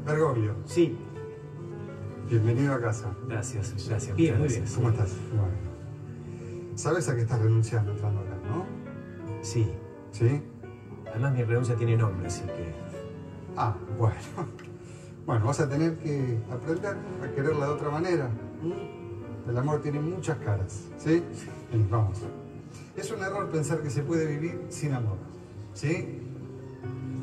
Bergoglio. Sí. Bienvenido a casa. Gracias, gracias. Bien, muchas muy gracias. bien. ¿Cómo estás? Bueno. ¿Sabes a qué estás renunciando entrando acá, no? Sí. ¿Sí? Además mi renuncia tiene nombre, así que... Ah, bueno. Bueno, vas a tener que aprender a quererla de otra manera. El amor tiene muchas caras, ¿sí? Vení, vamos. Es un error pensar que se puede vivir sin amor, ¿sí?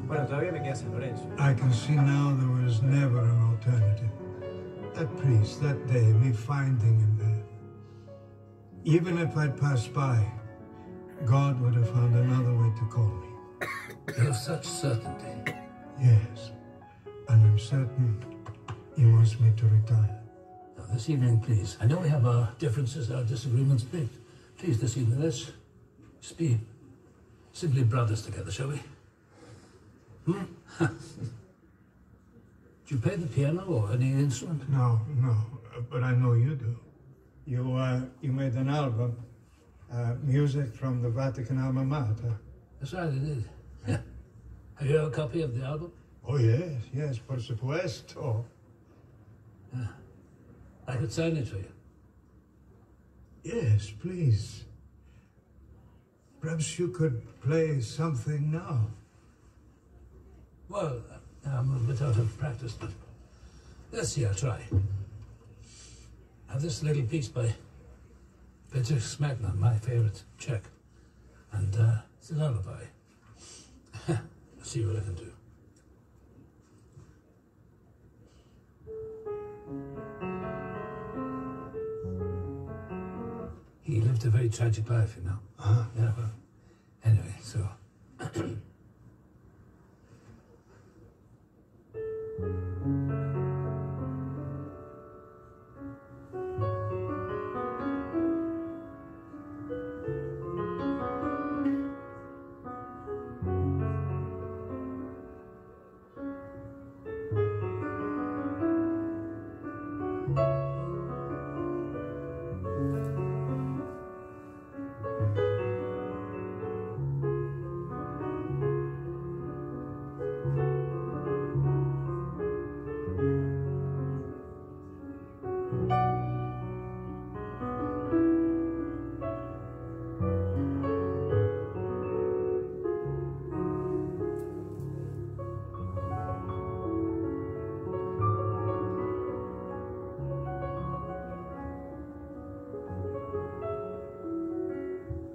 Bueno, todavía me queda San Lorenzo. I can see now there was never an alternative. That priest, that day, me finding him there. Even if I'd passed by, God would have found another way to call me. You have such certainty. Yes, and I'm certain he wants me to retire. Now, this evening, please. I know we have our differences, our disagreements, but please, this evening, let's just be simply brothers together, shall we? Do you play the piano or any instrument? No, but I know you do. You made an album, music from the Vatican alma mater. That's right, I did. Yeah. Have you a copy of the album? Oh, yes, por supuesto. Yeah. I could sign it for you. Yes, please. Perhaps you could play something now. Well, I'm a bit out of practice, but let's see, I'll try. I have this little piece by Peter Smagna, my favorite Czech, and it's a lullaby. Let's see what I can do. He lived a very tragic life, you know. Yeah, well, anyway, so...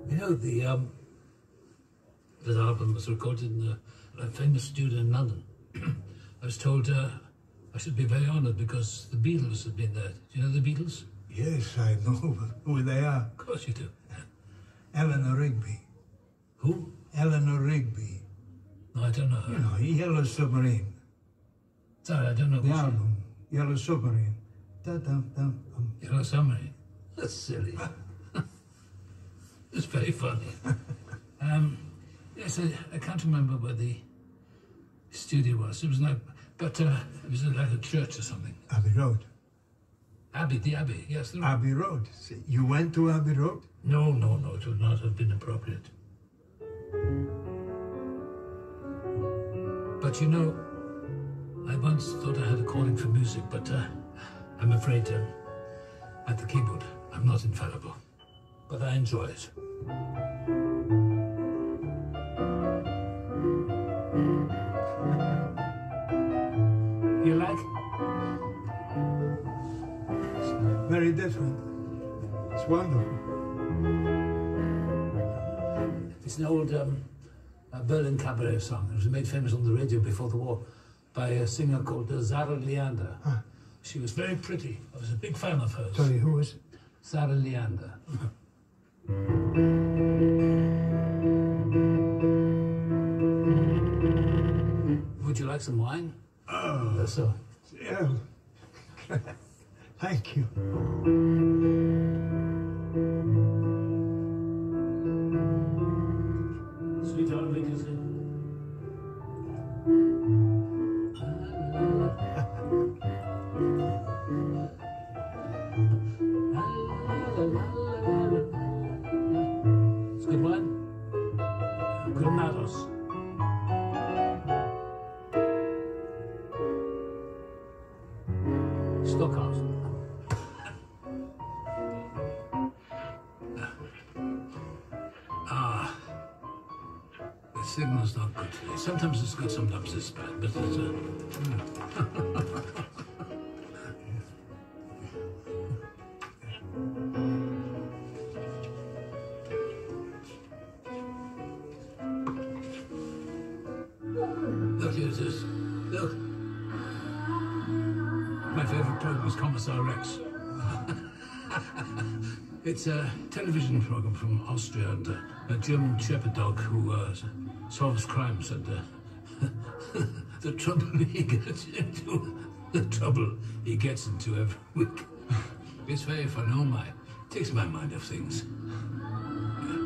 You know, that album was recorded in a famous studio in London. I was told I should be very honoured because the Beatles had been there. Do you know the Beatles? Yes, I know who they are. Of course you do. Eleanor Rigby. Who? Eleanor Rigby. No, I don't know her. You know, Yellow Submarine. Sorry, I don't know The who she- album, Yellow Submarine. Da-dum-dum-dum. Yellow Submarine. That's silly. It's very funny. Yes, I can't remember where the studio was. It was like, but it was like a church or something. Abbey Road. Abbey, the Abbey, yes. The... Abbey Road. You went to Abbey Road? No, it would not have been appropriate. But you know, I once thought I had a calling for music, but I'm afraid at the keyboard, I'm not infallible. But I enjoy it. You like? It's very different. It's wonderful. It's an old Berlin cabaret song. It was made famous on the radio before the war by a singer called Zara Leander. Huh. She was very pretty. I was a big fan of hers. Sorry, who was it? Zara Leander. Would you like some wine? Oh, So, yeah. Thank you. sweetheart, make us in. It's a good one. Granados. signal's not good today. Sometimes it's good, sometimes it's bad, but it's Look, here it is. Look. My favorite program is Commissar Rex. It's a television program from Austria, and a German shepherd dog who solves crimes, and the trouble he gets into every week. It's very fun. Oh my, takes my mind off things. Yeah.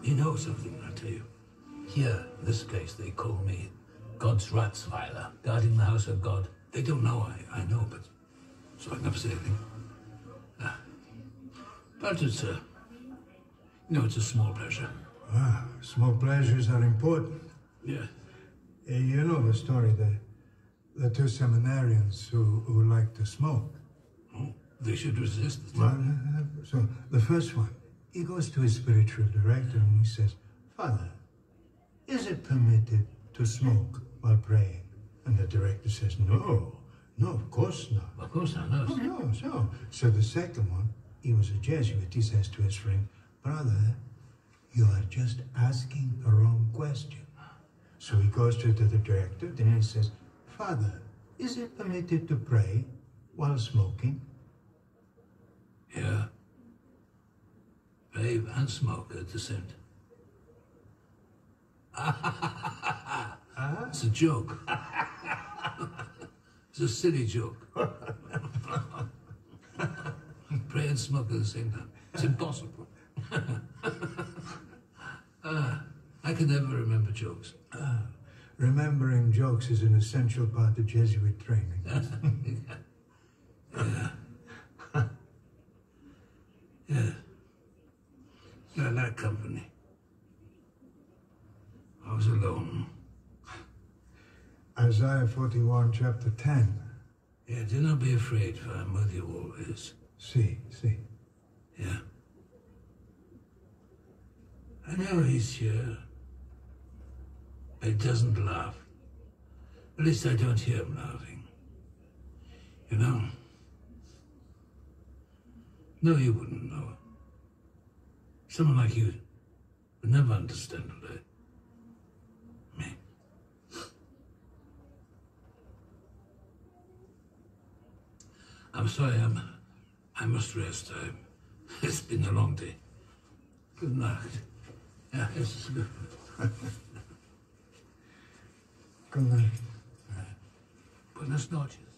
You know something, I'll tell you. Here, in this case, they call me God's Ratsweiler, guarding the house of God. They don't know I know, but so I never say anything. But it's it's a small pleasure. Ah, small pleasures are important. Yeah. You know the story, the two seminarians who like to smoke. Oh, they should resist it. Well, so the first one, he goes to his spiritual director and he says, "Father, is it permitted to smoke while praying?" And the director says, "No, of course not." Of course not, no. Oh, no. So the second one, he was a Jesuit. He says to his friend, "Brother, you are just asking the wrong question." So he goes to the director, then he says, "Father, is it permitted to pray while smoking?" Yeah. Babe and smoke at the same time. It's a joke. It's a silly joke. Pray and smoke at the same time. It's impossible. I can never remember jokes. Remembering jokes is an essential part of Jesuit training. Yeah. Yeah. I like company. I was alone. Isaiah 41, chapter 10. Yeah, do not be afraid, for I am with you always. See. Yeah. I know he's here. But he doesn't laugh. At least I don't hear him laughing. You know? No, you wouldn't know. Someone like you would never understand me. I'm sorry, I must rest. It's been a long day. Good night. Yeah, it's good. Good night. Buenas noches.